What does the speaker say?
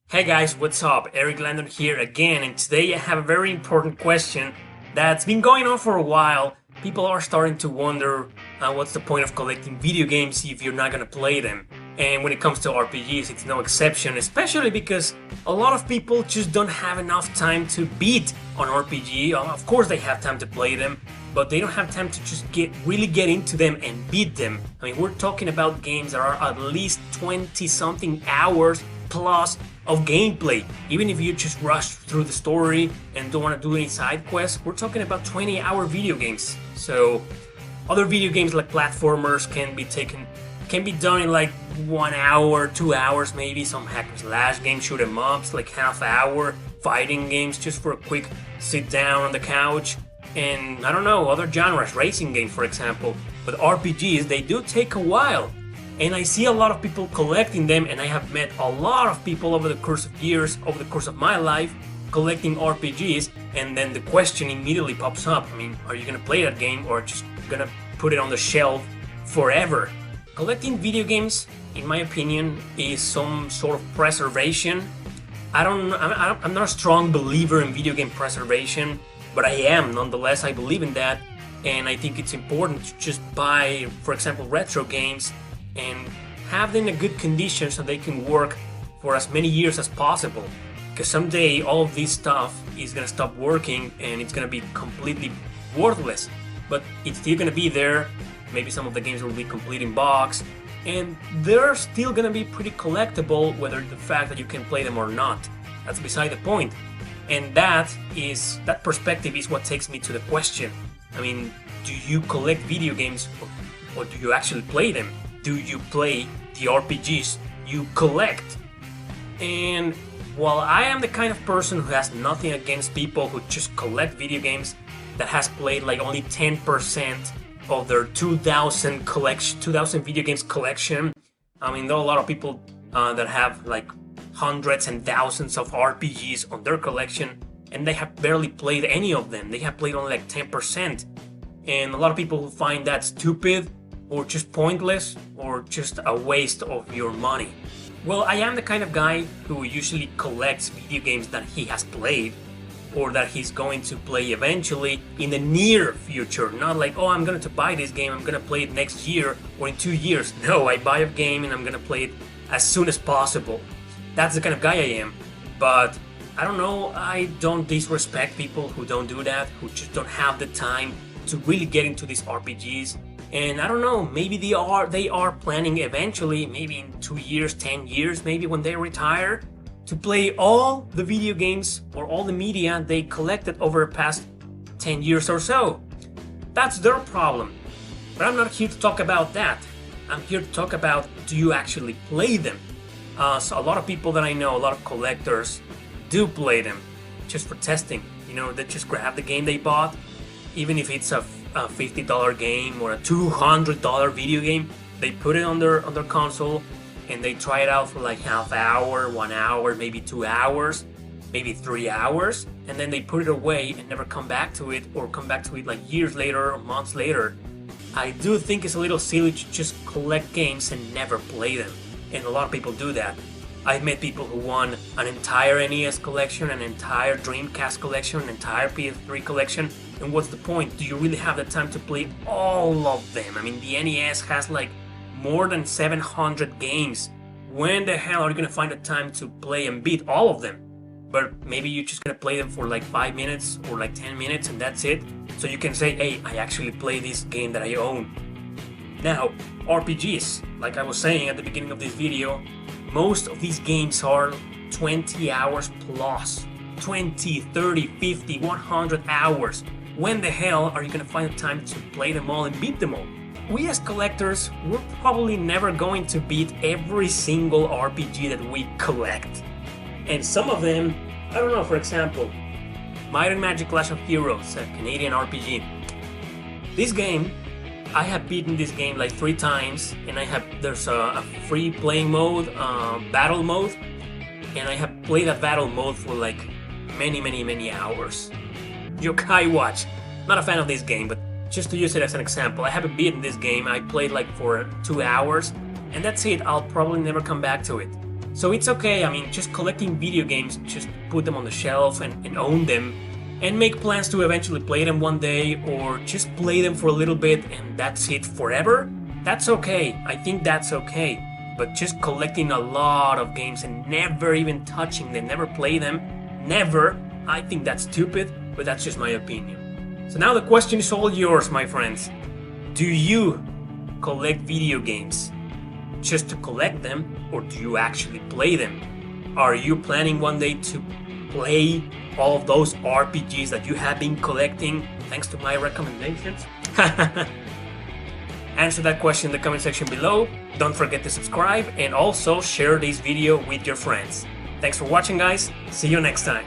Hey guys, what's up? Erick Landon here again, and today I have a very important question that's been going on for a while. People are starting to wonder what's the point of collecting video games if you're not gonna play them. And when it comes to RPGs, it's no exception, especially because a lot of people just don't have enough time to beat an RPG. Of course, they have time to play them, but they don't have time to just really get into them and beat them. I mean, we're talking about games that are at least 20 something hours plus of gameplay. Even if you just rush through the story and don't want to do any side quests, we're talking about 20-hour video games. So other video games like platformers can be done in like 1 hour, 2 hours maybe. Some hack and slash games, shoot 'em ups, like half hour. Fighting games just for a quick sit down on the couch. And I don't know, other genres, racing games for example. But RPGs, they do take a while. And I see a lot of people collecting them, and I have met a lot of people over the course of years, over the course of my life, collecting RPGs, and then the question immediately pops up. I mean, are you gonna play that game or just gonna put it on the shelf forever? Collecting video games, in my opinion, is some sort of preservation. I'm not a strong believer in video game preservation, but I am nonetheless. I believe in that, and I think it's important to just buy, for example, retro games and have them in a good condition so they can work for as many years as possible. Because someday all of this stuff is gonna stop working and it's gonna be completely worthless. But it's still gonna be there. Maybe some of the games will be complete in box, and they're still gonna be pretty collectible, whether the fact that you can play them or not. That's beside the point. And that perspective is what takes me to the question. I mean, do you collect video games or do you actually play them? Do you play the RPGs you collect? And while I am the kind of person who has nothing against people who just collect video games that has played like only 10% of their 2000 video games collection. I mean, there are a lot of people that have like hundreds and thousands of RPGs on their collection, and they have barely played any of them. They have played only like 10%. And a lot of people who find that stupid, or just pointless, or just a waste of your money. Well, I am the kind of guy who usually collects video games that he has played, or that he's going to play eventually in the near future. Not like, oh, I'm going to buy this game, I'm going to play it next year or in 2 years. No, I buy a game and I'm going to play it as soon as possible. That's the kind of guy I am. But I don't know, I don't disrespect people who don't do that, who just don't have the time to really get into these RPGs. And I don't know, maybe they are planning eventually, maybe in 2 years, 10 years, maybe when they retire, to play all the video games or all the media they collected over the past 10 years or so. That's their problem. But I'm not here to talk about that. I'm here to talk about, do you actually play them? So a lot of people that I know, a lot of collectors, do play them just for testing. You know, they just grab the game they bought, even if it's a $50 game or a $200 video game. They put it on their console and they try it out for like half hour, 1 hour, maybe 2 hours, maybe 3 hours, and then they put it away and never come back to it, or come back to it like years later or months later. I do think it's a little silly to just collect games and never play them, and a lot of people do that. I've met people who won an entire NES collection, an entire Dreamcast collection, an entire PS3 collection. And what's the point? Do you really have the time to play all of them? I mean, the NES has like more than 700 games. When the hell are you gonna find the time to play and beat all of them? But maybe you're just gonna play them for like 5 minutes or like 10 minutes and that's it. So you can say, hey, I actually play this game that I own. Now, RPGs, like I was saying at the beginning of this video, most of these games are 20 hours plus. 20, 30, 50, 100 hours. When the hell are you gonna find the time to play them all and beat them all? We as collectors, we're probably never going to beat every single RPG that we collect. And some of them, I don't know, for example, Might and Magic Clash of Heroes, a Canadian RPG. This game, I have beaten this game like 3 times, and there's a free playing mode, battle mode, and I have played that battle mode for like many hours. Yokai Watch, not a fan of this game, but just to use it as an example, I haven't beaten this game. I played like for 2 hours, and that's it. I'll probably never come back to it. So it's okay, I mean, just collecting video games, just put them on the shelf and own them, and make plans to eventually play them one day, or just play them for a little bit and that's it forever. That's okay, I think that's okay. But just collecting a lot of games and never even touching them, never play them, never, I think that's stupid, but that's just my opinion. So now the question is all yours, my friends. Do you collect video games just to collect them, or do you actually play them? Are you planning one day to play all of those RPGs that you have been collecting thanks to my recommendations? Answer that question in the comment section below. Don't forget to subscribe and also share this video with your friends. Thanks for watching, guys. See you next time.